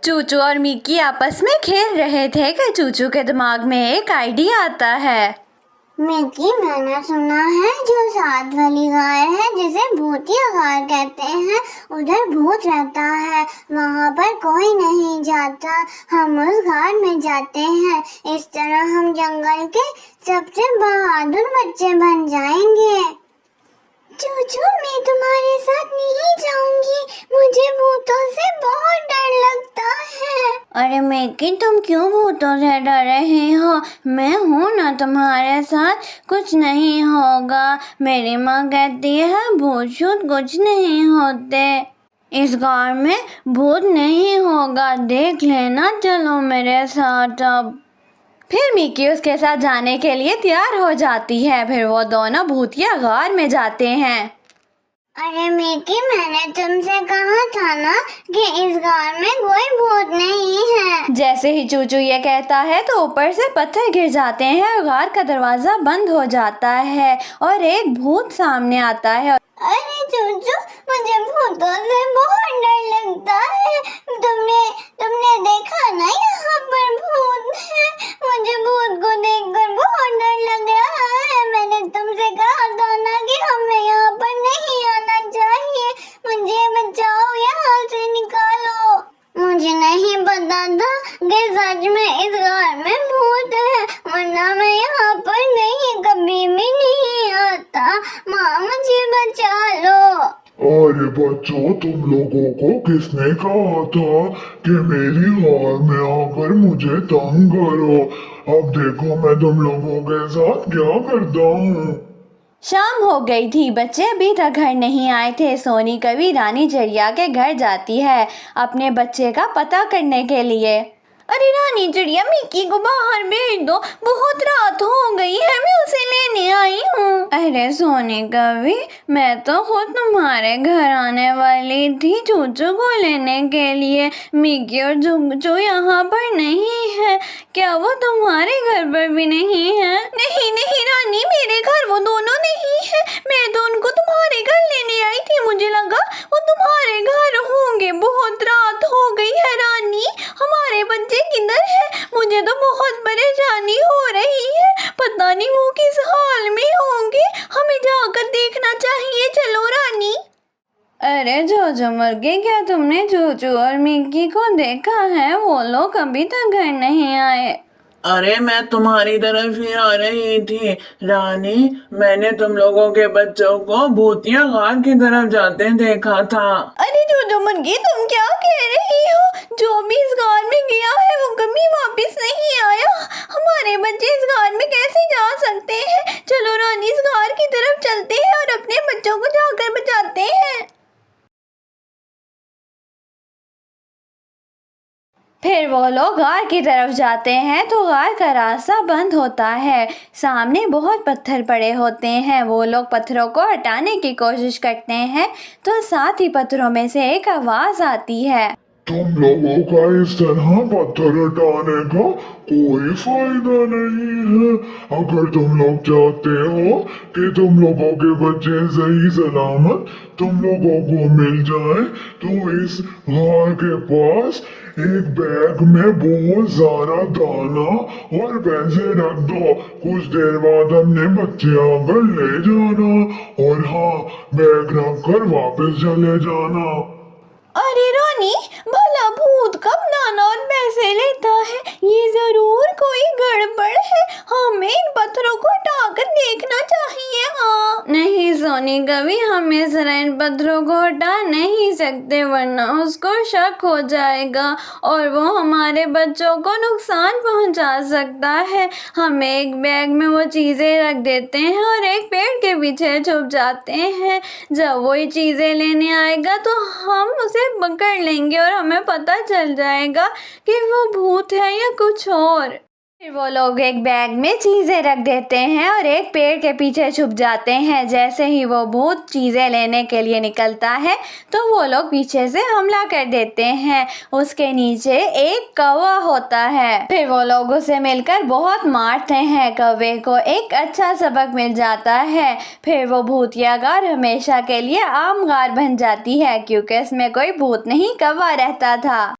चूचू और मिकी आपस में खेल रहे थे कि चूचू के दिमाग में एक आइडिया आता है। मिकी, मैंने सुना है जो साथ वाली गाय है जिसे भूतिया गाय कहते हैं, उधर भूत रहता है। वहाँ पर कोई नहीं जाता। हम उस गाय में जाते हैं। इस तरह हम जंगल के सबसे बहादुर बच्चे बन जाएंगे। चूचू, मैं तुम्हारे साथ नहीं जाऊंगी। मुझे भूतों से बहुत डर लगता है। अरे मिकी, तुम क्यों भूतों से डर रही हो? मैं हूँ ना तुम्हारे साथ, कुछ नहीं होगा। मेरी माँ कहती है भूत छूत कुछ नहीं होते। इस गाँव में भूत नहीं होगा, देख लेना। चलो मेरे साथ अब। फिर मिकी उसके साथ जाने के लिए तैयार हो जाती है। फिर वो दोनों भूतिया गार में जाते हैं। अरे मिकी, मैंने तुमसे कहा था ना कि इस गाँव में कोई भूत नहीं है। जैसे ही चूचू ये कहता है तो ऊपर से पत्थर गिर जाते हैं और गार का दरवाजा बंद हो जाता है और एक भूत सामने आता है। अरे चूचू, मुझे भूतों से बहुत डर लगता है। तुमने देखा ना, यहाँ पर भूत है। मुझे भूत को देखकर बहुत डर लग रहा है। मैंने तुमसे कहा था ना कि हमें यहाँ पर नहीं आना चाहिए। मुझे बचाओ, यहाँ से निकालो। मुझे नहीं पता था कि सच में इस घर में भूत है, वरना मैं यहाँ पर नहीं कभी भी नहीं आता। माँ, मुझे बचा लो। अरे बच्चों, तुम लोगों को किसने कहा था कि मेरी गाय में आकर मुझे तंग करो? अब देखो मैं तुम लोगों के साथ क्या करता हूँ। शाम हो गई थी। बच्चे अभी तक घर नहीं आए थे। सोनी कभी रानी चिड़िया के घर जाती है अपने बच्चे का पता करने के लिए। अरे रानी चिड़िया, मिकी को बाहर भेज दो, बहुत रात हो गई है, मैं उसे लेने आई हूँ। अरे सोनी कभी, मैं तो खुद तुम्हारे घर आने वाली थी चूचू को लेने के लिए। मिकी और चूचू यहाँ पर नहीं है। क्या वो तुम्हारे घर पर भी नहीं है? नहीं नहीं रानी, मेरे घर वो दोनों नहीं है। मैं तो उनको तुम्हारे घर लेने आई थी। मुझे लगा वो तुम्हारे घर होंगे। बहुत रात हो गई है रानी, हमारे बच्चे किधर है? मुझे तो बहुत परेशानी हो रही है। पता नहीं वो किस हाल में होंगे। हमें जाकर देखना चाहिए। चलो रानी। अरे जोजो मुर्गे, क्या तुमने चूचू और मिकी को देखा है? वो लोग अभी तक घर नहीं आए। अरे मैं तुम्हारी तरफ ही आ रही थी रानी। मैंने तुम लोगों के बच्चों को भूतिया गार की तरफ जाते देखा था। अरे जोजो मुर्गी, तुम क्या कह रही हो? जो भी इस गार में गया है वो कभी वापस नहीं आया। हमारे बच्चे इस गार में कैसे जा सकते हैं? चलो रानी, इस गार की तरफ चलते हैं और अपने बच्चों को जाकर बचाते हैं। फिर वो लोग गार की तरफ जाते हैं तो गार का रास्ता बंद होता है। सामने बहुत पत्थर पड़े होते हैं। वो लोग पत्थरों को हटाने की कोशिश करते हैं तो साथ ही पत्थरों में से एक आवाज आती है। तुम लोगों का इस तरह पत्थर हटाने का कोई फायदा नहीं है। अगर तुम लोग चाहते हो कि तुम लोगों के बच्चे सही सलामत तुम लोगों को मिल जाए तो इस घर के पास एक बैग में बहुत सारा दाना और पैसे रख दो। कुछ देर बाद अपने बच्चे आकर ले जाना और हाँ, बैग रख कर वापस चले जाना। अरे रानी, भला भूत कब दाना और पैसे लेता है? ये जरूर कोई गड़बड़ है। हमें इन पत्थरों को हटाकर देखना चाहिए। हाँ नहीं सोनी, कभी हम इस तरह इन पत्थरों को हटा नहीं सकते, वरना उसको शक हो जाएगा और वो हमारे बच्चों को नुकसान पहुंचा सकता है। हम एक बैग में वो चीजें रख देते हैं और एक पेड़ के पीछे छुप जाते हैं। जब वो चीजें लेने आएगा तो हम उसे पकड़ लेंगे और हमें पता चल जाएगा कि वो भूत है या कुछ और। फिर वो लोग एक बैग में चीजें रख देते हैं और एक पेड़ के पीछे छुप जाते हैं। जैसे ही वो भूत चीजें लेने के लिए निकलता है तो वो लोग पीछे से हमला कर देते हैं। उसके नीचे एक कौवा होता है। फिर वो लोग उसे मिलकर बहुत मारते हैं। कौवे को एक अच्छा सबक मिल जाता है। फिर वो भूतिया गार हमेशा के लिए आम गार बन जाती है, क्योंकि इसमें कोई भूत नहीं, कौवा रहता था।